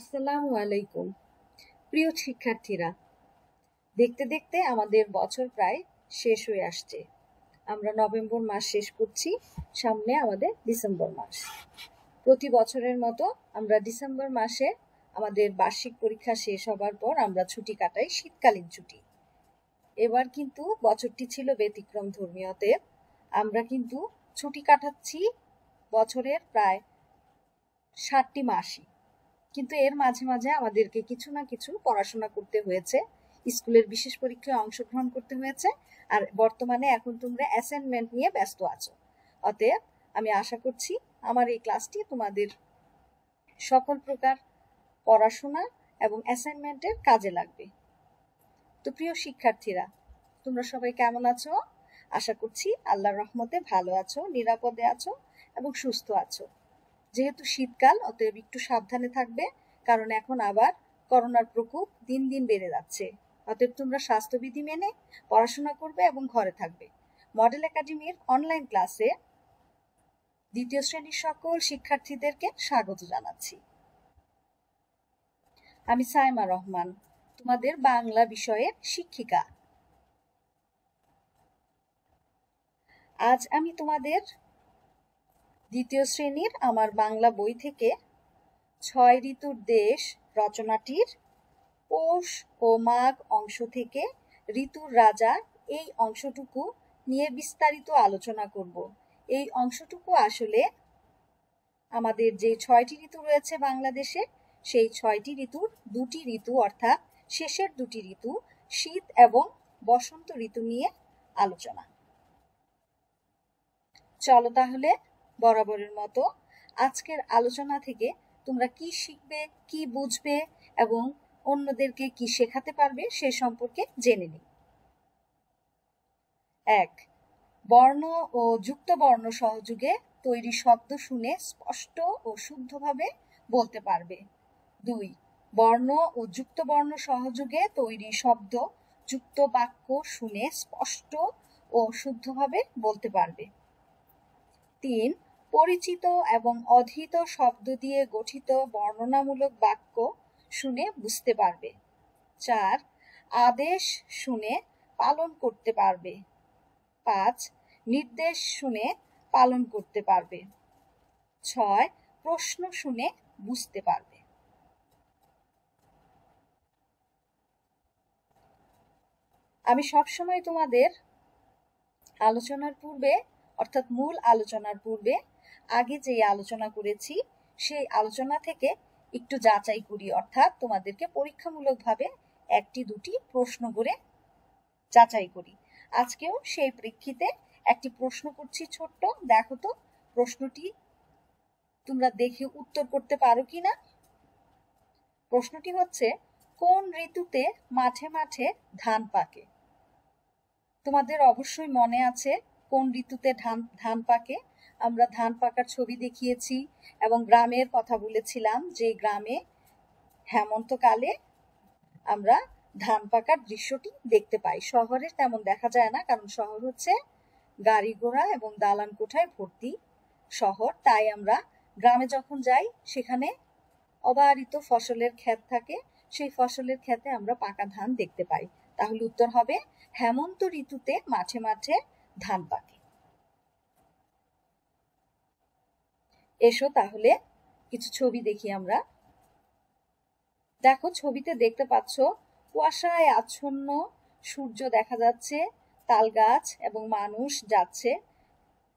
আসসালামু আলাইকুম। প্রিয় শিক্ষার্থীরা, দেখতে দেখতে আমাদের বছর প্রায় শেষ হয়ে আসছে। আমরা নভেম্বর মাস শেষ করছি, সামনে আমাদের ডিসেম্বর মাস। প্রতি বছরের মতো আমরা ডিসেম্বর মাসে আমাদের বার্ষিক পরীক্ষা শেষ হবার পর আমরা ছুটি কাটাই, শীতকালীন ছুটি। এবার কিন্তু বছরটি ছিল ব্যতিক্রম ধর্মীয়তে। আমরা কিন্তু ছুটি কাটাচ্ছি বছরের প্রায় 60টি মাসই। কিন্তু এর মাঝে মাঝে আমাদেরকে কিছু না কিছু পড়াশোনা করতে হয়েছে, স্কুলের বিশেষ পরীক্ষায় অংশগ্রহণ করতে হয়েছে, আর বর্তমানে এখন তোমরা অ্যাসাইনমেন্ট নিয়ে ব্যস্ত আছো। অতএব আমি আশা করছি আমার এই ক্লাসটি তোমাদের সকল প্রকার পড়াশোনা এবং অ্যাসাইনমেন্টের কাজে লাগবে। তো প্রিয় শিক্ষার্থীরা, তোমরা সবাই কেমন আছো? আশা করছি আল্লাহর রহমতে ভালো আছো, নিরাপদে আছো এবং সুস্থ আছো। যেহেতু শীতকাল, অতএব একটু সাবধানে থাকবে, কারণ এখন আবার করোনার প্রকোপ দিন দিন বেড়ে যাচ্ছে। অতএব তোমরা স্বাস্থ্যবিধি মেনে পড়াশোনা করবে এবং ঘরে থাকবে। মডেল একাডেমির অনলাইন ক্লাসে দ্বিতীয় শ্রেণীর সকল শিক্ষার্থীদেরকে স্বাগত জানাচ্ছি। আমি সাইমা রহমান, তোমাদের বাংলা বিষয়ের শিক্ষিকা। আজ আমি তোমাদের দ্বিতীয় শ্রেণীর আমার বাংলা বই থেকে ৬ ঋতুর দেশ রচনাটির পৌষ ও মাঘ অংশ থেকে ঋতুর রাজা এই অংশটুকু নিয়ে বিস্তারিত আলোচনা করব। এই অংশটুকু আসলে আমাদের যে ৬টি ঋতু রয়েছে বাংলাদেশে, সেই ৬টি ঋতুর ২টি ঋতু অর্থাৎ শেষের ২টি ঋতু শীত এবং বসন্ত ঋতু নিয়ে আলোচনা। চলো তাহলে বরাবরের মতো আজকের আলোচনা থেকে তোমরা কি শিখবে, কি বুঝবে এবং অন্যদেরকে কি শেখাতে পারবে সে সম্পর্কে জেনে নিই। ১. বর্ণ ও যুক্ত বর্ণ সহযোগে তৈরি শব্দ শুনে স্পষ্ট ও শুদ্ধভাবে বলতে পারবে। ২. বর্ণ ও যুক্ত বর্ণ সহযোগে তৈরি শব্দ যুক্ত বাক্য শুনে স্পষ্ট ও শুদ্ধভাবে বলতে পারবে। ৩. পরিচিত এবং অধীত শব্দ দিয়ে গঠিত বর্ণনামূলক বাক্য শুনে বুঝতে পারবে। ৪. আদেশ শুনে পালন করতে পারবে। ৫. নির্দেশ শুনে পালন করতে পারবে। ৬. প্রশ্ন শুনে বুঝতে পারবে। আমি সবসময় তোমাদের আলোচনার পূর্বে, অর্থাৎ মূল আলোচনার পূর্বে আগে যে আলোচনা করেছি সেই আলোচনা থেকে একটু যাচাই করি, অর্থাৎ তোমাদেরকে পরীক্ষামূলকভাবে ১টি-২টি প্রশ্ন করে যাচাই করি। আজকেও সেই প্রেক্ষিতে একটি প্রশ্ন করছি ছোট্ট, দেখো তো প্রশ্নটি তোমরা দেখে উত্তর করতে পারো কিনা। প্রশ্নটি হচ্ছে, কোন ঋতুতে মাঠে মাঠে ধান পাকে? তোমাদের অবশ্যই মনে আছে কোন ঋতুতে ধান পাকে। আমরা ধান পাকার ছবি দেখিয়েছি এবং গ্রামের কথা বলেছিলাম, যে গ্রামে হেমন্তকালে আমরা ধান পাকার দৃশ্যটি দেখতে পাই। শহরে তেমন দেখা যায় না, কারণ শহর হচ্ছে গাড়ি ঘোড়া এবং দালান কোঠায় ভর্তি শহর। তাই আমরা গ্রামে যখন যাই সেখানে অবারিত ফসলের ক্ষেত থাকে, সেই ফসলের ক্ষেতে আমরা পাকা ধান দেখতে পাই। তাহলে উত্তর হবে হেমন্ত ঋতুতে মাঠে মাঠে ধান পাকে। এসো তাহলে কিছু ছবি দেখি আমরা। দেখো, ছবিতে দেখতে পাচ্ছ কুয়াশায় আচ্ছন্ন সূর্য দেখা যাচ্ছে, তাল গাছ এবং মানুষ যাচ্ছে,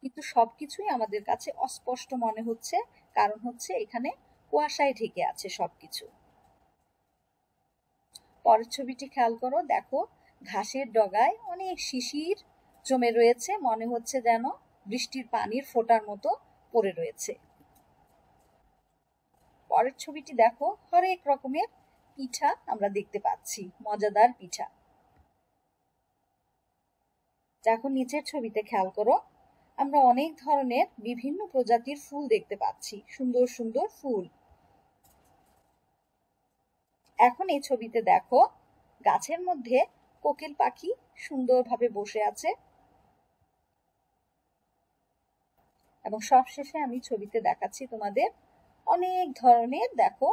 কিন্তু সবকিছুই আমাদের কাছে অস্পষ্ট মনে হচ্ছে, কারণ হচ্ছে এখানে কুয়াশায় ঢেকে আছে সবকিছু। পরের ছবিটি খেয়াল করো, দেখো ঘাসের ডগায় অনেক শিশির জমে রয়েছে, মনে হচ্ছে যেন বৃষ্টির পানির ফোঁটার মতো পড়ে রয়েছে। পরের ছবিটি দেখো, হরেক রকমের পিঠা আমরা দেখতে পাচ্ছি, মজাদার পিঠা। দেখো নিচের ছবিতে খেয়াল করো, আমরা অনেক ধরনের বিভিন্ন প্রজাতির ফুল দেখতে পাচ্ছি, সুন্দর সুন্দর ফুল। এখন এই ছবিতে দেখো গাছের মধ্যে কোকিল পাখি সুন্দরভাবে বসে আছে। এবং সবশেষে আমি ছবিতে দেখাচ্ছি তোমাদের অনেক ধরনের, দেখো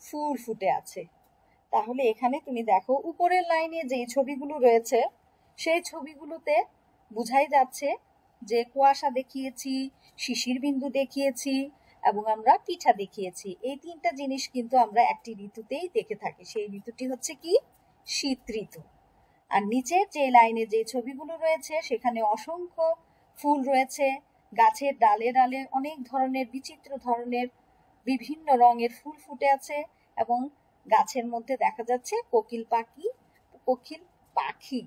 ফুল ফুটে আছে। তাহলে এখানে তুমি দেখো উপরের লাইনে যে ছবিগুলো রয়েছে সেই ছবিগুলোতে বোঝাই যাচ্ছে যে কুয়াশা দেখিয়েছি, শিশির বিন্দু দেখিয়েছি এবং আমরা পিঠা দেখিয়েছি। এই তিনটা জিনিস কিন্তু আমরা একটি ঋতুতেই দেখে থাকি। সেই ঋতুটি হচ্ছে কি? শীত ঋতু। আর নিচের যে লাইনে যে ছবিগুলো রয়েছে সেখানে অসংখ্য ফুল রয়েছে, গাছের ডালে ডালে অনেক ধরনের বিচিত্র ধরনের বিভিন্ন রঙের ফুল ফুটে আছে এবং গাছের মধ্যে দেখা যাচ্ছে কোকিল পাখি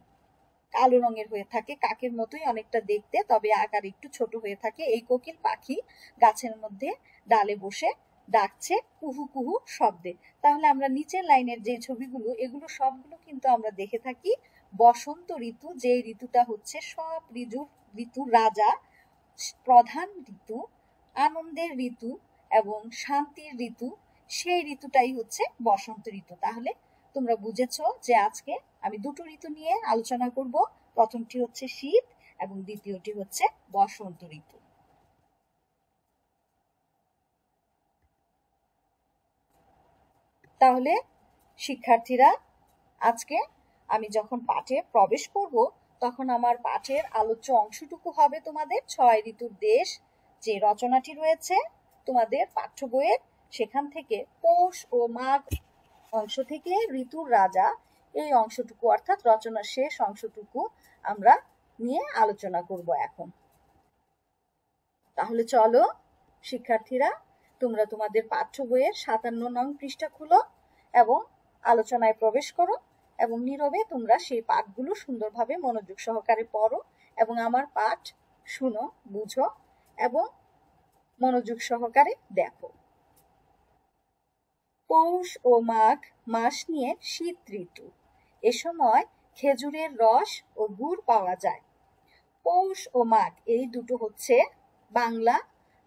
কালো রঙের হয়ে থাকে, কাকের মতোই অনেকটা দেখতে, তবে আকার একটু ছোট হয়ে থাকে। এই কোকিল পাখি গাছের মধ্যে ডালে বসে ডাকছে কুহু কুহু শব্দে। তাহলে আমরা নিচের লাইনের যে ছবিগুলো, এগুলো সবগুলো কিন্তু আমরা দেখে থাকি বসন্ত ঋতু, যে ঋতুটা হচ্ছে সব ঋতুর রাজা, প্রধান ঋতু, আনন্দের ঋতু এবং শান্তির ঋতু, সেই ঋতুটাই হচ্ছে বসন্ত ঋতু। তাহলে তোমরা বুঝেছো যে আজকে আমি দুটো ঋতু নিয়ে আলোচনা করব। প্রথমটি হচ্ছে শীত এবং দ্বিতীয়টি হচ্ছে বসন্ত ঋতু। তাহলে শিক্ষার্থীরা, আজকে আমি যখন পাঠে প্রবেশ করব তখন আমার পাঠের আলোচ্য অংশটুকু হবে তোমাদের 6 ঋতুর দেশ, যে রচনাটি রয়েছে তোমাদের পাঠ্য বইয়ের, সেখান থেকে পৌষ ও মাঘ অংশ থেকে ঋতুর রাজা এই অংশটুকু অর্থাৎ রচনার শেষ অংশটুকু আমরা নিয়ে আলোচনা করব এখন। তাহলে চলো শিক্ষার্থীরা, তোমরা তোমাদের পাঠ্য বইয়ের 57 নং পৃষ্ঠা খুলো এবং আলোচনায় প্রবেশ করো এবং নীরবে তোমরা সেই পাঠগুলো সুন্দরভাবে মনোযোগ সহকারে পড়ো এবং আমার পাঠ শুনো, বুঝো এবং মনোযোগ সহকারে দেখো। পৌষ ও মাঘ মাস নিয়ে শীত ঋতু। এ সময় খেজুরের রস ও গুড় পাওয়া যায়। পৌষ ও মাঘ এই দুটো হচ্ছে বাংলা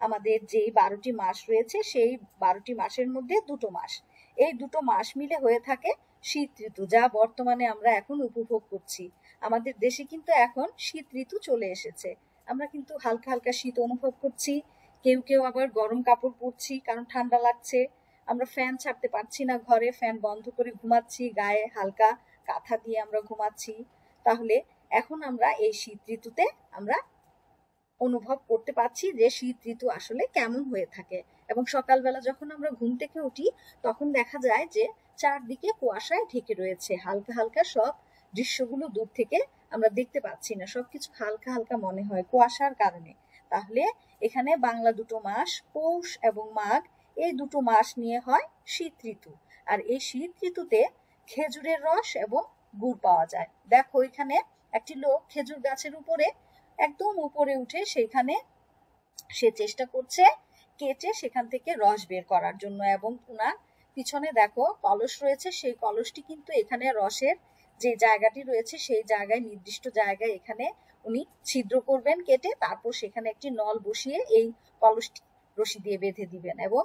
আমাদের যে 12টি মাস রয়েছে সেই 12টি মাসের মধ্যে দুটো মাস। এই দুটো মাস মিলে হয়ে থাকে শীত ঋতু, যা বর্তমানে আমরা এখন উপভোগ করছি। আমাদের দেশে কিন্তু এখন শীত ঋতু চলে এসেছে। আমরা কিন্তু হালকা হালকা শীত অনুভব করছি, কেউ কেউ আবার গরম কাপড় পরছি কারণ ঠান্ডা লাগছে। আমরা ফ্যান ছাড়তে পারছি না, ঘরে ফ্যান বন্ধ করে ঘুমাচ্ছি, গায়ে হালকা কাঁথা দিয়ে আমরা ঘুমাচ্ছি। তাহলে এখন আমরা এই শীত ঋতুতে আমরা অনুভব করতে পারছি যে শীত ঋতু আসলে কেমন হয়ে থাকে। এবং সকালবেলা যখন আমরা ঘুম থেকে উঠি তখন দেখা যায় যে চারদিকে কুয়াশায় ঢেকে রয়েছে, হালকা হালকা সব দৃশ্যগুলো দূর থেকে আমরা দেখতে পাচ্ছি না, সবকিছু হালকা হালকা মনে হয় কুয়াশার কারণে। তাহলে এখানে বাংলা দুটো মাস পৌষ এবং মাঘ, এই দুটো মাস নিয়ে হয় শীত ঋতু। আর এই শীত ঋতুতে খেজুরের রস এবং গুড় পাওয়া যায়। দেখো এখানে একটি লোক খেজুর গাছের উপরে একদম উপরে উঠে সেখানে সে চেষ্টা করছে কেটে সেখান থেকে রস বের করার জন্য, এবং ওনার পিছনে দেখো কলস রয়েছে, সেই কলসটি কিন্তু এখানে রসের যে জায়গাটি রয়েছে সেই জায়গায়, নির্দিষ্ট জায়গায় এখানে উনি ছিদ্র করবেন কেটে, তারপর সেখানে একটি নল বসিয়ে এই কলসটি রশি দিয়ে বেঁধে দিবেন এবং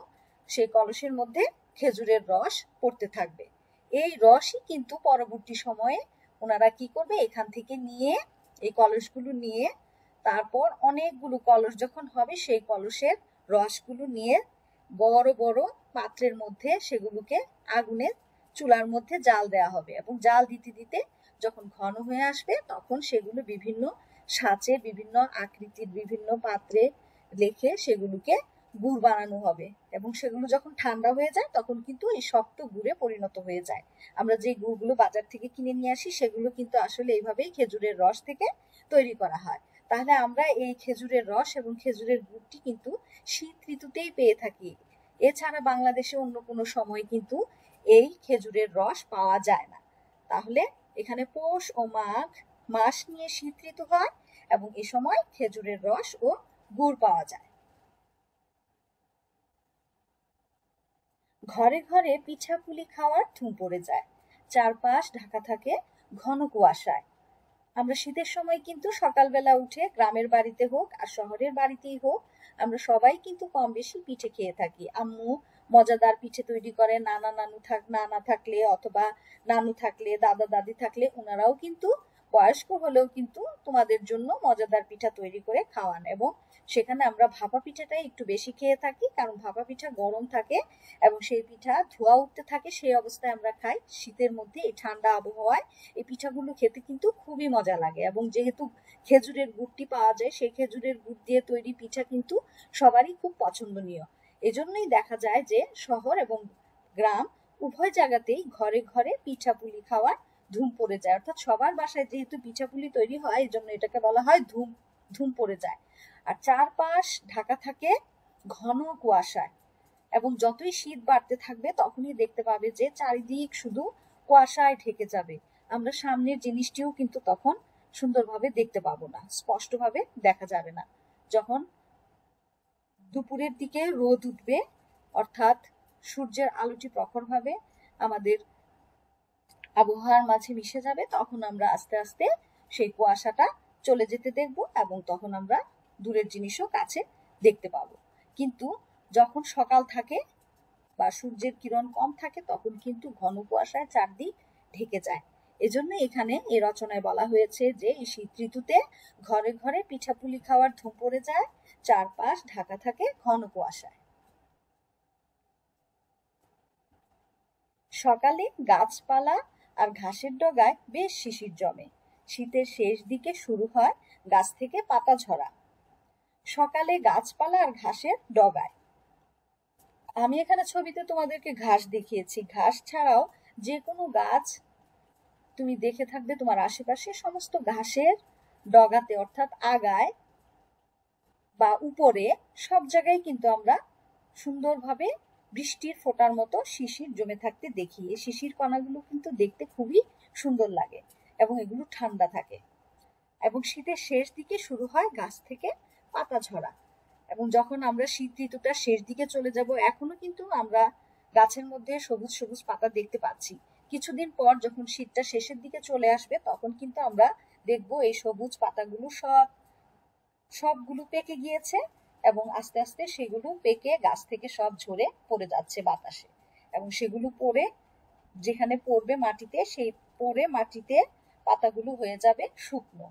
সেই কলসের মধ্যে খেজুরের রস পড়তে থাকবে। এই রসই কিন্তু পরবর্তী সময়ে ওনারা কি করবে, এখান থেকে নিয়ে এই কলসগুলো নিয়ে তারপর অনেকগুলো কলস যখন হবে সেই কলসের রসগুলো নিয়ে বড় বড় পাত্রের মধ্যে সেগুলোকে আগুনের চুলার মধ্যে জাল দেওয়া হবে এবং জাল দিতে দিতে যখন ঘন হয়ে আসবে তখন সেগুলো বিভিন্ন সাঁচে, বিভিন্ন আকৃতির বিভিন্ন পাত্রে রেখে সেগুলোকে গুড় বানানো হবে এবং সেগুলো যখন ঠান্ডা হয়ে যায় তখন কিন্তু এই শক্ত গুড়ে পরিণত হয়ে যায়। আমরা যে গুড়গুলো বাজার থেকে কিনে নিয়ে আসি সেগুলো কিন্তু আসলে এইভাবেই খেজুরের রস থেকে তৈরি করা হয়। তাহলে আমরা এই খেজুরের রস এবং খেজুরের গুড়টি কিন্তু শীত ঋতুতেই পেয়ে থাকি। এছাড়া বাংলাদেশে অন্য কোনো সময় কিন্তু এই খেজুরের রস পাওয়া যায় না। তাহলে এখানে পৌষ ও মাঘ মাস নিয়ে শীত ঋতু হয় এবং এ সময় খেজুরের রস ও গুড় পাওয়া যায়। ঘরে ঘরে পিঠাপুলি খাওয়ার ধুম পড়ে যায়, চারপাশ ঢাকা থাকে ঘন কুয়াশায়। আমরা শীতের সময় কিন্তু সকালবেলা উঠে গ্রামের বাড়িতে হোক আর শহরের বাড়িতেই হোক আমরা সবাই কিন্তু কম বেশি পিঠে খেয়ে থাকি। আম্মু মজাদার পিঠে তৈরি করে, নানা থাকলে অথবা নানু থাকলে, দাদা দাদি থাকলে ওনারাও কিন্তু বয়স্ক হলেও কিন্তু তোমাদের জন্য মজাদার পিঠা তৈরি করে খাওয়ান। এবং সেখানে আমরা ভাপা পিঠাটাই একটু বেশি খেয়ে থাকি, কারণ ভাপা পিঠা গরম থাকে এবং সেই পিঠা ধোয়া উঠতে থাকে, সেই অবস্থায় আমরা খাই। শীতের মধ্যে এই ঠান্ডা আবহাওয়ায় এই পিঠাগুলো খেতে কিন্তু খুবই মজা লাগে। এবং যেহেতু খেজুরের গুড়টি পাওয়া যায়, সেই খেজুরের গুড় দিয়ে তৈরি পিঠা কিন্তু সবারই খুব পছন্দনীয়। এজন্যই দেখা যায় যে শহর এবং গ্রাম উভয় জায়গাতেই ঘরে ঘরে পিঠাপুলি খাওয়ার ধুম পড়ে যায়। অর্থাৎ সবার বাসায় যেহেতু পিঠাপুলি তৈরি হয়, এই জন্য এটাকে বলা হয় ধুম ধুম পড়ে যায়। আর চারপাশ ঢাকা থাকে ঘন কুয়াশায়, এবং যতই শীত বাড়তে থাকবে তখনই দেখতে পাবে যে চারিদিক শুধু কুয়াশায় ঢেকে যাবে। আমরা সামনের জিনিসটিও কিন্তু তখন সুন্দরভাবে দেখতে পাবো না, স্পষ্টভাবে দেখা যাবে না। যখন দুপুরের দিকে রোদ উঠবে, অর্থাৎ সূর্যের আলোটি প্রখরভাবে আমাদের আবহাওয়ার মাঝে মিশে যাবে, তখন আমরা আস্তে আস্তে সেই কুয়াশাটা চলে যেতে দেখব, এবং তখন আমরা দূরের জিনিসও কাছে দেখতে পাবো। কিন্তু যখন সকাল থাকে বা সূর্যের কিরণ কম থাকে, তখন কিন্তু ঘন কুয়াশায় চারদিক ঢেকে যায়। এজন্য এখানে এই রচনায় বলা হয়েছে যে এই শীত ঋতুতে ঘরে ঘরে পিঠাপুলি খাওয়ার ধুম পড়ে যায়, চারপাশ ঢাকা থাকে ঘন কুয়াশায়। সকালে গাছপালা আর ঘাসের ডগায় বেশ শিশির জমে। শীতের শেষ দিকে শুরু হয় গাছ থেকে পাতা ঝরা। সকালে গাছপালা আর ঘাসের ডগায়, আমি এখানে ছবিতে তোমাদেরকে ঘাস দেখিয়েছি। ঘাস ছাড়াও যে কোনো গাছ তুমি দেখে থাকবে তোমার আশেপাশে, সমস্ত ঘাসের ডগাতে অর্থাৎ আগায় বা উপরে সব জায়গায় কিন্তু আমরা সুন্দরভাবে বৃষ্টির ফোঁটার মতো শিশির জমে থাকতে দেখি। এই শিশির কণাগুলো কিন্তু দেখতে খুবই সুন্দর লাগে এবং এগুলো ঠান্ডা থাকে। এবং শীতের শেষ দিকে শুরু হয় গাছ থেকে পাতা ঝরা। এবং যখন আমরা শীত ঋতুটা শেষ দিকে চলে যাব, এখনো কিন্তু আমরা গাছের মধ্যে সবুজ সবুজ পাতা দেখতে পাচ্ছি। কিছুদিন পর যখন শীতটা শেষের দিকে চলে আসবে, তখন কিন্তু আমরা দেখব এই সবুজ পাতাগুলো সবগুলো পেকে গিয়েছে, এবং আস্তে আস্তে সেগুলো পেকে গাছ থেকে সব ঝরে পড়ে যাচ্ছে বাতাসে। এবং সেগুলো পড়ে যেখানে পড়বে মাটিতে, সেই পড়ে মাটিতে পাতাগুলো হয়ে যাবে শুকনো।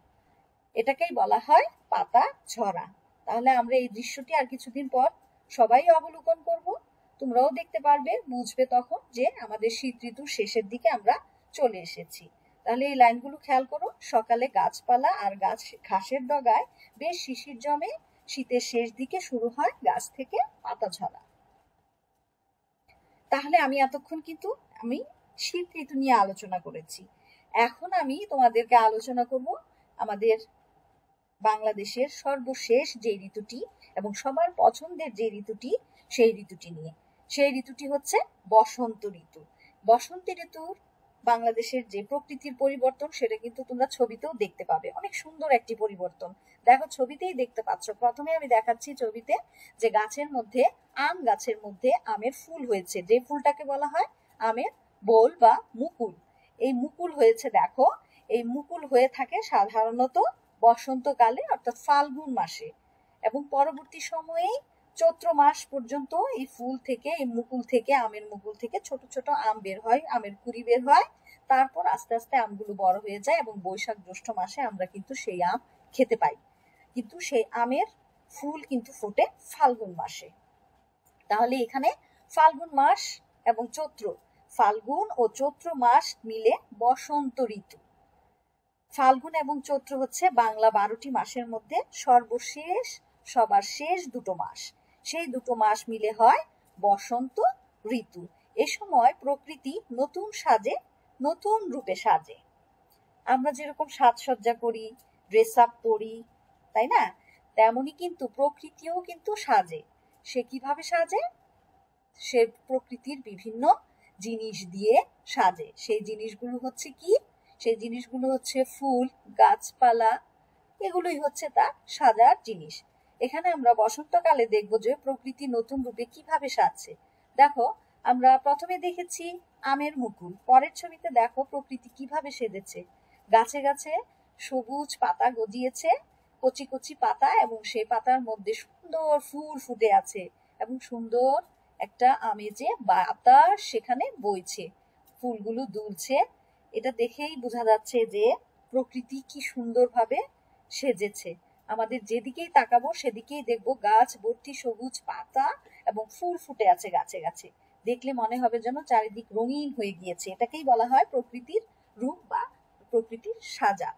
এটাকেই বলা হয় পাতা ঝরা। তাহলে আমরা এই দৃশ্যটি আর কিছুদিন পর সবাই অবলোকন করব। তোমরাও দেখতে পারবে, বুঝবে তখন যে আমাদের শীত ঋতুর শেষের দিকে আমরা চলে এসেছি। তাহলে এই লাইনগুলো খেয়াল করো। সকালে গাছপালা আর ঘাসের ডগায় বেশ শিশির জমে। শীতের শেষ দিকে শুরু হয় গাছ থেকে পাতা ঝরা। তাহলে আমি এতক্ষণ কিন্তু শীত ঋতু নিয়ে আলোচনা করেছি। এখন আমি তোমাদেরকে আলোচনা করব আমাদের বাংলাদেশের সর্বশেষ যে ঋতুটি এবং সবার পছন্দের যে ঋতুটি, সেই ঋতুটি নিয়ে। সেই ঋতুটি হচ্ছে বসন্ত ঋতু। বসন্ত ঋতুর বাংলাদেশের যে প্রকৃতির পরিবর্তন, সেটা কিন্তু তোমরা ছবিতেও দেখতে পাবে। অনেক সুন্দর একটি পরিবর্তন দেখো, ছবিতেই দেখতে পাচ্ছ। প্রথমে আমি দেখাচ্ছি ছবিতে যে গাছের মধ্যে, আম গাছের মধ্যে আমের ফুল হয়েছে, যে ফুলটাকে বলা হয় আমের বোল বা মুকুল। এই মুকুল হয়েছে, দেখো এই মুকুল হয়ে থাকে সাধারণত বসন্তকালে, অর্থাৎ ফাল্গুন মাসে। এবং পরবর্তী সময়ে চৈত্র মাস পর্যন্ত এই ফুল থেকে, এই মুকুল থেকে, আমের মুকুল থেকে ছোট ছোট আম বের হয়, আমের কুড়ি বের হয়। তারপর আস্তে আস্তে আমগুলো বড় হয়ে যায় এবং বৈশাখ জ্যৈষ্ঠ মাসে আমরা কিন্তু সেই আম খেতে পাই। কিন্তু সেই আমের ফুল কিন্তু ফোটে ফাল্গুন মাসে। তাহলে এখানে ফাল্গুন মাস এবং চৈত্র, ফাল্গুন ও চৈত্র মাস মিলে বসন্ত ঋতু। ফাল্গুন এবং চৈত্র হচ্ছে বাংলা 12টি মাসের মধ্যে সর্বশেষ, সবার শেষ দুটো মাস। সেই দুটো মাস মিলে হয় বসন্ত ঋতু। এ সময় প্রকৃতি নতুন সাজে, নতুন রূপে সাজে। আমরা যেরকম সাজসজ্জা করি, ড্রেস আপ করি, তাই না? তেমনই কিন্তু প্রকৃতিও কিন্তু সাজে। সে কিভাবে সাজে? সে প্রকৃতির বিভিন্ন জিনিস দিয়ে সাজে। সেই জিনিসগুলো হচ্ছে কি? সেই জিনিসগুলো হচ্ছে ফুল, গাছপালা, এগুলোই হচ্ছে তার সাজার জিনিস। এখানে আমরা বসন্তকালে দেখব যে প্রকৃতি নতুন রূপে কিভাবে সাজছে। দেখো, আমরা প্রথমে দেখেছি আমের মুকুল, পরের ছবিতে দেখো প্রকৃতি কিভাবে সেজেছে। গাছে গাছে সবুজ পাতা গজিয়েছে, কচি কচি পাতা, এবং সেই পাতার মধ্যে সুন্দর ফুল ফুটে আছে এবং সুন্দর একটা আমেজে বাতাস সেখানে বইছে, ফুলগুলো দুলছে। এটা দেখেই বোঝা যাচ্ছে যে প্রকৃতি কি সুন্দরভাবে সেজেছে। আমাদের যেদিকেই তাকাবো সেদিকেই দেখবো গাছ ভর্তি সবুজ পাতা এবং ফুল ফুটে আছে গাছে গাছে। দেখলে মনে হবে যেন চারিদিক রঙিন হয়ে গিয়েছে। এটাকেই বলা হয় প্রকৃতির রূপ বা প্রকৃতির সাজা।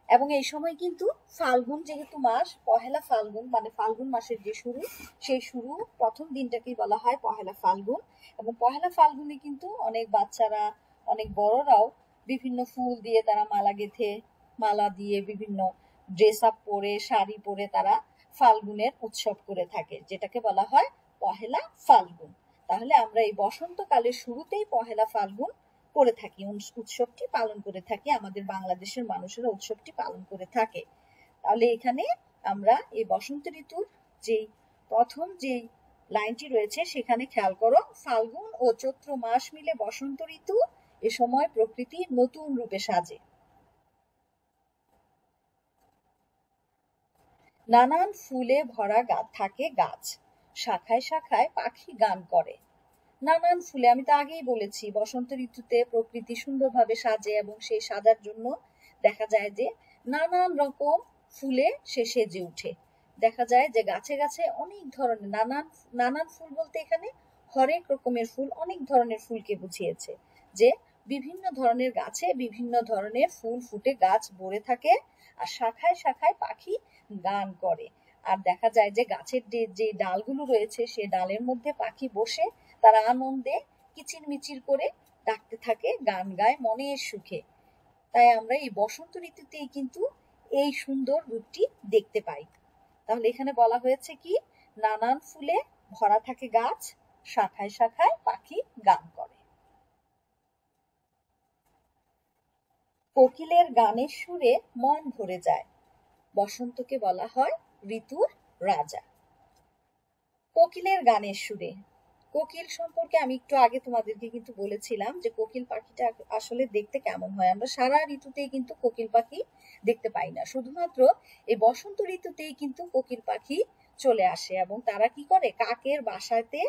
এবং এই সময় কিন্তু ফাল্গুন যেহেতু মাস, পহেলা ফাল্গুন মানে ফাল্গুন মাসের যে শুরু, সেই শুরু প্রথম দিনটাকেই বলা হয় পহেলা ফাল্গুন। এবং পহেলা ফাল্গুনে কিন্তু অনেক বাচ্চারা, অনেক বড়রাও বিভিন্ন ফুল দিয়ে তারা মালা গেঁথে, মালা দিয়ে বিভিন্ন ড্রেস আপ পরে, শাড়ি পরে তারা ফাল্গুনের উৎসব করে থাকে, যেটাকে বলা হয় পহেলা ফাল্গুন। তাহলে আমরা এই বসন্তকালের শুরুতেই পহেলা ফাল্গুন করে থাকি, উৎসবটি পালন করে থাকি, আমাদের বাংলাদেশের মানুষেরা উৎসবটি পালন করে থাকে। তাহলে এখানে আমরা এই বসন্ত ঋতুর যে প্রথম যে লাইনটি রয়েছে সেখানে খেয়াল করো, ফাল্গুন ও চৈত্র মাস মিলে বসন্ত ঋতু, এ সময় প্রকৃতি নতুন রূপে সাজে। নানান ফুলে ভরা থাকে গাছ, শাখায় শাখায় পাখি গান করে। নানান ফুলে, আমি তো আগেই বলেছি বসন্ত ঋতুতে প্রকৃতি সুন্দরভাবে সাজে এবং সেই সাজার জন্য দেখা যায় যে নানান রকম ফুলে সে সেজে উঠে। দেখা যায় যে গাছে গাছে অনেক ধরনের নানান ফুল বলতে এখানে হরেক রকমের ফুল, অনেক ধরনের ফুলকে বুঝিয়েছে, যে বিভিন্ন ধরনের গাছে বিভিন্ন ধরনের ফুল ফুটে গাছ ভরে থাকে, আর শাখায় শাখায় পাখি গান করে। আর দেখা যায় যে গাছের যে ডালগুলো রয়েছে সে ডালের মধ্যে পাখি বসে তারা আনন্দে কিচিরমিচির করে ডাকতে থাকে, গান গায় মনের সুখে। তাই আমরা এই বসন্ত ঋতুতেই কিন্তু এই সুন্দর রূপটি দেখতে পাই। তাহলে এখানে বলা হয়েছে কি, নানান ফুলে ভরা থাকে গাছ, শাখায় শাখায় পাখি গান করে। কোকিলের গানের সুরে মন ভরে যায়, বসন্তকে বলা হয় ঋতুর রাজা। কোকিলের গানের সুরে, কোকিল সম্পর্কে আমি একটু আগে তোমাদেরকে কিন্তু বলেছিলাম যে কোকিল পাখিটা আসলে দেখতে কেমন হয়। আমরা সারা ঋতুতেই কিন্তু কোকিল পাখি দেখতে পাই না, শুধুমাত্র এই বসন্ত ঋতুতেই কিন্তু কোকিল পাখি চলে আসে এবং তারা কি করে, কাকের বাসাতে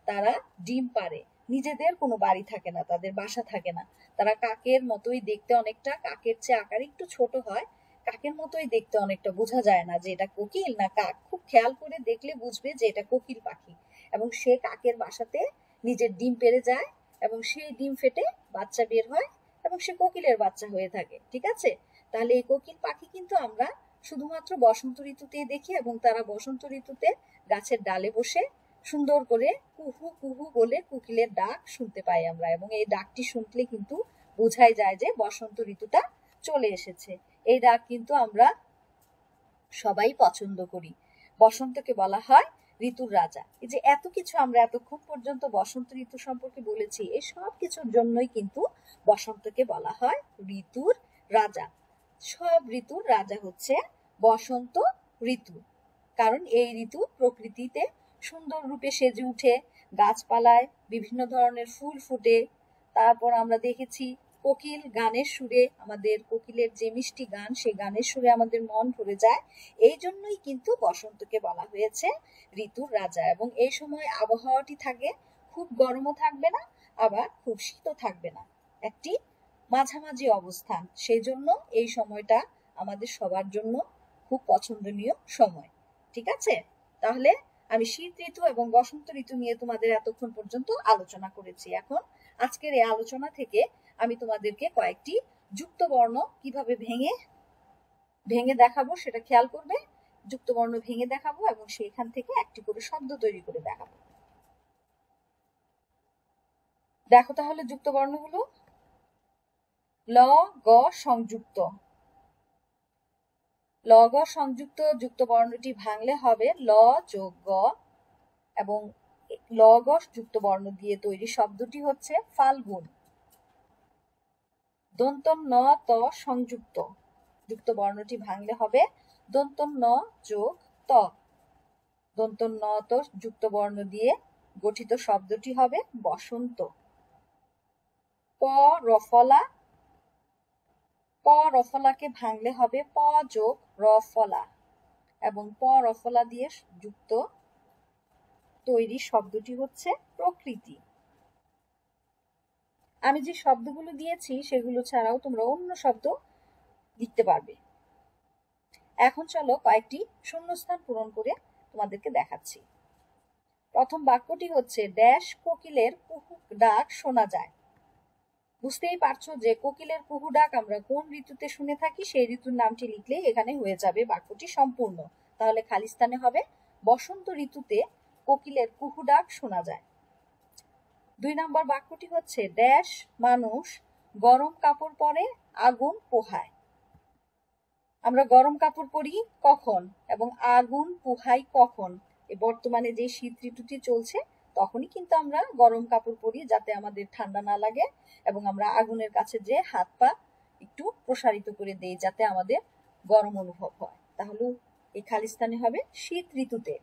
তারা ডিম পাড়ে। নিজেদের কোনো বাড়ি থাকে না, তাদের বাসা থাকে না, তারা কাকের মতোই দেখতে, অনেকটা কাকের চেয়ে আকার একটু ছোট হয়, কাকের মতোই দেখতে অনেকটা, বোঝা যায় না যে এটা কোকিল না কাক, খুব খেয়াল করে দেখলে বুঝবে যে এটা কোকিল পাখি। এবং সে কাকের বাসাতে নিজের ডিম পেড়ে যায় এবং সেই ডিম ফেটে বাচ্চা বের হয় এবং সে কোকিলের বাচ্চা হয়ে থাকে। ঠিক আছে, তাহলে এই কোকিল পাখি কিন্তু আমরা শুধুমাত্র বসন্ত ঋতুতেই দেখি এবং তারা বসন্ত ঋতুতে গাছের ডালে বসে সুন্দর করে কুহু কুহু বলে কোকিলের ডাক শুনতে পাই আমরা, এবং এই ডাকটি শুনলে কিন্তু বোঝাই যায় যে বসন্ত ঋতুটা চলে এসেছে। এই ডাক কিন্তু আমরা সবাই পছন্দ করি। বসন্তকে বলা হয় ঋতুর রাজা। এই যে এত কিছু আমরা এতক্ষণ পর্যন্ত বসন্ত ঋতু সম্পর্কে বলেছি, এই সব কিছুর জন্যই কিন্তু বসন্তকে বলা হয় ঋতুর রাজা। সব ঋতুর রাজা হচ্ছে বসন্ত ঋতু, কারণ এই ঋতু প্রকৃতিতে সুন্দর রূপে সেজে উঠে, গাছপালায় বিভিন্ন ধরনের ফুল ফুটে। তারপর আমরা দেখেছি কোকিল গানের সুরে, আমাদের কোকিলের যে মিষ্টি গান, সেই গানের সুরে আমাদের মন ভরে যায়। এই জন্যই কিন্তু বসন্তকে বলা হয়েছে ঋতুর রাজা। এবং এই সময় আবহাওয়াটি থাকে, খুব গরমও থাকবে না আবার খুব শীতও থাকবে না, একটি মাঝামাঝি অবস্থান। সেই জন্য এই সময়টা আমাদের সবার জন্য খুব পছন্দনীয় সময়। ঠিক আছে, তাহলে আমি শীত ঋতু এবং বসন্ত ঋতু নিয়ে তোমাদের এতক্ষণ পর্যন্ত আলোচনা করেছি। এখন আজকের এই আলোচনা থেকে আমি তোমাদেরকে কয়েকটি যুক্ত বর্ণ কিভাবে ভেঙে ভেঙে দেখাবো সেটা খেয়াল করবে। যুক্ত বর্ণ ভেঙে দেখাবো এবং সেখান থেকে একটি করে শব্দ তৈরি করে দেখাবো। দেখো তাহলে যুক্ত বর্ণগুলো। ল গ সংযুক্ত, ল গ সংযুক্ত যুক্ত বর্ণটি ভাঙলে হবে ল যোগ গ, এবং ল গ যুক্ত বর্ণ দিয়ে তৈরি শব্দটি হচ্ছে ফাল্গুন। দন্ত ন ত সংযুক্ত, যুক্ত বর্ণটি ভাঙলে হবে দন্ত ন যোগ ত। দন্ত ন ত যুক্ত বর্ণ দিয়ে গঠিত শব্দটি হবে বসন্ত। প রফলা, প রফলাকে ভাঙলে হবে প যোগ রফলা, এবং প রফলা দিয়ে যুক্ত তৈরি শব্দটি হচ্ছে প্রকৃতি। আমি যে শব্দগুলো দিয়েছি সেগুলো ছাড়াও তোমরা অন্য শব্দ লিখতে পারবে। এখন চলো কয়েকটি শূন্যস্থান পূরণ করে তোমাদেরকে দেখাচ্ছি। প্রথম বাক্যটি হচ্ছে ড্যাশ কোকিলের কুহু ডাক শোনা যায়। বুঝতেই পারছো যে কোকিলের কুহু ডাক আমরা কোন ঋতুতে শুনে থাকি, সেই ঋতুর নামটি লিখলেই এখানে হয়ে যাবে বাক্যটি সম্পূর্ণ। তাহলে খালি স্থানে হবে বসন্ত ঋতুতে কোকিলের কুহু ডাক শোনা যায়। 2 নম্বর বাক্যটি হচ্ছে ড্যাশ মানুষ গরম কাপড় পরে আগুন পোহায়। আমরা গরম কাপড় পরি কখন এবং আগুন পোহাই কখন? বর্তমানে যে শীত ঋতুটি চলছে তখনই কিন্তু আমরা গরম কাপড় পরি, যাতে আমাদের ঠান্ডা না লাগে, এবং আমরা আগুনের কাছে যে হাত পা একটু প্রসারিত করে দেই যাতে আমাদের গরম অনুভব হয়। তাহলে এই খালি স্থানে হবে শীত ঋতুতে।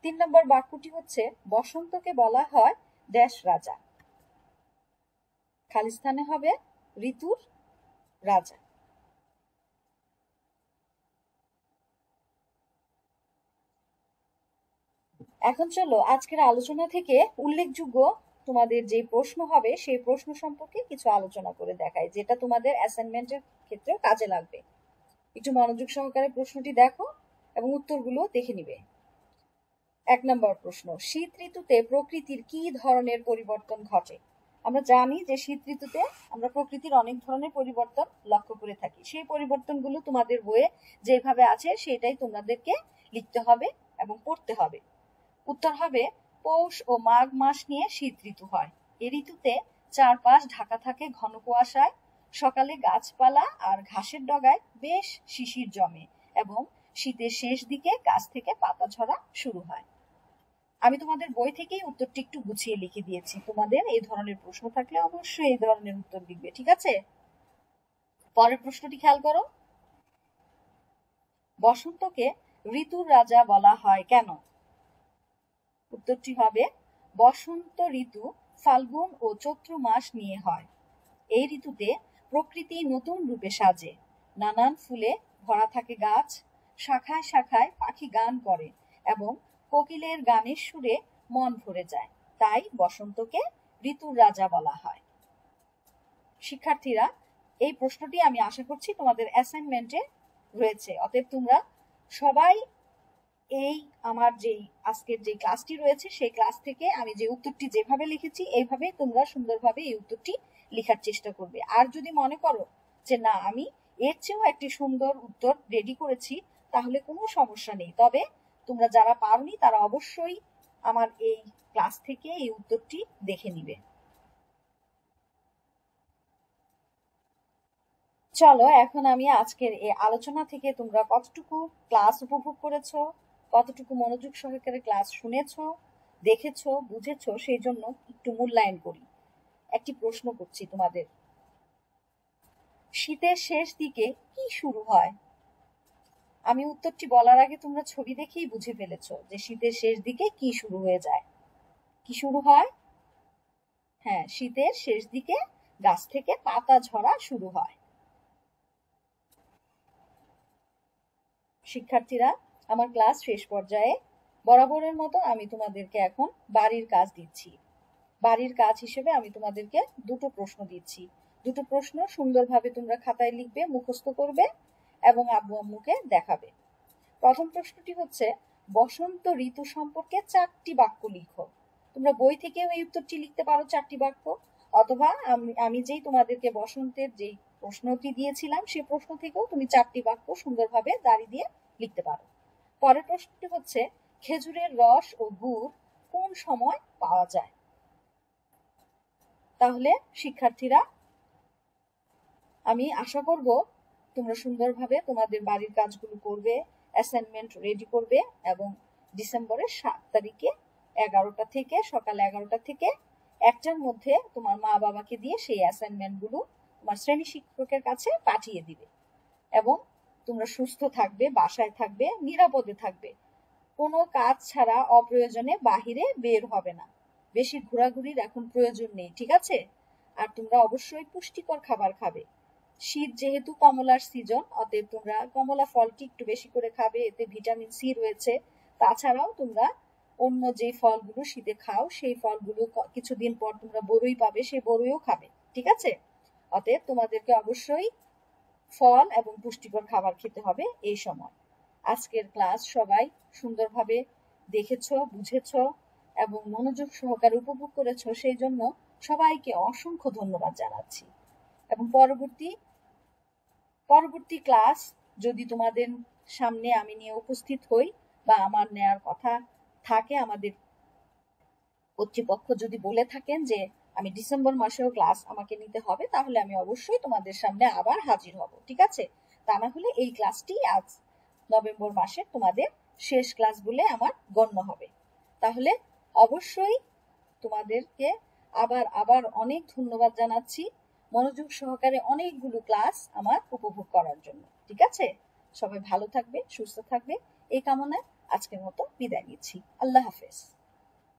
3 নম্বর বাক্যটি হচ্ছে বসন্তকে বলা হয় ড্যাশ রাজা। খালি স্থানে হবে ঋতুর রাজা। এখন চলো আজকের আলোচনা থেকে উল্লেখযোগ্য তোমাদের যে প্রশ্ন হবে সেই প্রশ্ন সম্পর্কে কিছু আলোচনা করে দেখাই, যেটা তোমাদের অ্যাসাইনমেন্টের ক্ষেত্রেও কাজে লাগবে। একটু মনোযোগ সহকারে প্রশ্নটি দেখো এবং উত্তরগুলো দেখে নিবে। 1 নম্বর প্রশ্ন, শীত ঋতুতে প্রকৃতির কি ধরনের পরিবর্তন ঘটে? আমরা জানি যে শীত ঋতুতে আমরা প্রকৃতির অনেক ধরনের পরিবর্তন লক্ষ্য করে থাকি। সেই পরিবর্তনগুলো তোমাদের বইয়ে যেভাবে আছে সেটাই তোমাদেরকে লিখতে হবে এবং পড়তে হবে। উত্তর হবে পৌষ ও মাঘ মাস নিয়ে শীত ঋতু হয়। এই ঋতুতে চারপাশ ঢাকা থাকে ঘন কুয়াশায়। সকালে গাছপালা আর ঘাসের ডগায় বেশ শিশির জমে এবং শীতের শেষ দিকে গাছ থেকে পাতা ঝরা শুরু হয়। আমি তোমাদের বই থেকেই উত্তরটি একটু গুছিয়ে লিখে দিয়েছি। তোমাদের এই ধরনের প্রশ্ন থাকলে অবশ্যই এই ধরনের উত্তর লিখবে, ঠিক আছে? পরের প্রশ্নটি খেয়াল করো, বসন্তকে ঋতুর রাজা বলা হয় কেন? উত্তরটি হবে বসন্ত ঋতু ফাল্গুন ও চৈত্র মাস নিয়ে হয়। এই ঋতুতে প্রকৃতি নতুন রূপে সাজে, নানান ফুলে ভরা থাকে গাছ, শাখায় শাখায় পাখি গান করে এবং কোকিলের গানের সুরে মন ভরে যায়। তাই বসন্তকে ঋতুর রাজা বলা হয়। শিক্ষার্থীরা, এই প্রশ্নটি আমি আশা করছি তোমাদের অ্যাসাইনমেন্টে রয়েছে। অতএব তোমরা সবাই এই আমার যে আজকের যে ক্লাসটি রয়েছে সেই ক্লাস থেকে আমি যে উত্তরটি যেভাবে লিখেছি এইভাবে তোমরা সুন্দরভাবে এই উত্তরটি লেখার চেষ্টা করবে। আর যদি মনে করো যে না আমি এর চেয়েও একটি সুন্দর উত্তর রেডি করেছি, তাহলে কোনো সমস্যা নেই। তবে তোমরা যারা পারোনি তারা অবশ্যই আমার এই ক্লাস থেকে এই উত্তরটি দেখে নিবে। চলো এখন আমি আজকের এই আলোচনা থেকে তোমরা কতটুকু ক্লাস উপভোগ করেছো, কতটুকু মনোযোগ সহকারে ক্লাস শুনেছো, দেখেছো, বুঝেছো, সেই জন্য একটু মূল্যায়ন করি। একটি প্রশ্ন করছি তোমাদের, শীতের শেষ দিকে কি শুরু হয়? আমি উত্তরটি বলার আগে তোমরা ছবি দেখেই বুঝে ফেলেছো যে শীতের শেষ দিকে কি শুরু হয়ে যায়। কি শুরু হয়? হ্যাঁ, শীতের শেষ দিকে গাছ থেকে পাতা ঝরা শুরু হয়। শিক্ষার্থীরা, আমার ক্লাস শেষ পর্যায়ে। বরাবরের মতো আমি তোমাদেরকে এখন বাড়ির কাজ দিচ্ছি। বাড়ির কাজ হিসেবে আমি তোমাদেরকে দুটো প্রশ্ন দিচ্ছি। দুটো প্রশ্ন সুন্দরভাবে তোমরা খাতায় লিখবে, মুখস্থ করবে এবং আব্বু আম্মুকে দেখাবে। প্রথম প্রশ্নটি হচ্ছে বসন্ত ঋতু সম্পর্কে 4টি বাক্য লিখো। তোমরা বই থেকেও এই উত্তরটি লিখতে পারো 4টি বাক্য, অথবা আমি যেই তোমাদেরকে বসন্তের যেই প্রশ্নটি দিয়েছিলাম সেই প্রশ্ন থেকেও তুমি 4টি বাক্য সুন্দরভাবে দাড়ি দিয়ে লিখতে পারো। পরের প্রশ্নটি হচ্ছে খেজুরের রস ও গুড় কোন সময় পাওয়া যায়? তাহলে শিক্ষার্থীরা, আমি আশা করব তোমরা সুন্দরভাবে তোমাদের বাড়ির কাজগুলো করবে, অ্যাসাইনমেন্ট রেডি করবে এবং ডিসেম্বরের 7 তারিখে 11টা থেকে সকাল 11টা থেকে 1টার মধ্যে তোমার মা বাবাকে দিয়ে সেই অ্যাসাইনমেন্টগুলো তোমার শ্রেণী শিক্ষকের কাছে পাঠিয়ে দিবে। এবং তোমরা সুস্থ থাকবে, বাসায় থাকবে, নিরাপদে থাকবে। কোনো কাজ ছাড়া অপ্রয়োজনে বাহিরে বের হবে না। বেশি ঘোরাঘুরির এখন প্রয়োজন নেই, ঠিক আছে? আর তোমরা অবশ্যই পুষ্টিকর খাবার খাবে। শীত যেহেতু কমলার সিজন, অতএব তোমরা কমলা ফলটি একটু বেশি করে খাবে, এতে ভিটামিন সি রয়েছে। তাছাড়াও তোমরা অন্য যে ফলগুলো শীতে খাও সেই ফলগুলো কিছুদিন পর তোমরা বড়ই পাবে, সেই বড়ইও খাবে, ঠিক আছে? অতএব তোমাদেরকে অবশ্যই ফল এবং পুষ্টিকর খাবার খেতে হবে এই সময়। আজকের ক্লাস সবাই সুন্দরভাবে দেখেছো, বুঝেছো এবং মনোযোগ সহকারে উপভোগ করেছো, সেই জন্য সবাইকে অসংখ্য ধন্যবাদ জানাচ্ছি। এবং পরবর্তী ক্লাস যদি তোমাদের সামনে আমি নিয়ে উপস্থিত হই বা আমার নেয়ার কথা থাকে, আমাদের কর্তৃপক্ষ যদি বলে থাকেন যে আমি ডিসেম্বর মাসেও ক্লাস আমাকে নিতে হবে, তাহলে আমি অবশ্যই তোমাদের সামনে আবার হাজির হব, ঠিক আছে? তা না হলে এই ক্লাসটি আজ নভেম্বর মাসে তোমাদের শেষ ক্লাস বলে আমার গণ্য হবে। তাহলে অবশ্যই তোমাদেরকে আবার আবার অনেক ধন্যবাদ জানাচ্ছি মনোযোগ সহকারে অনেকগুলো ক্লাস আমার উপভোগ করার জন্য, ঠিক আছে? সবাই ভালো থাকবে, সুস্থ থাকবে এই কামনায় আজকের মতো বিদায় নিচ্ছি। আল্লাহ হাফেজ।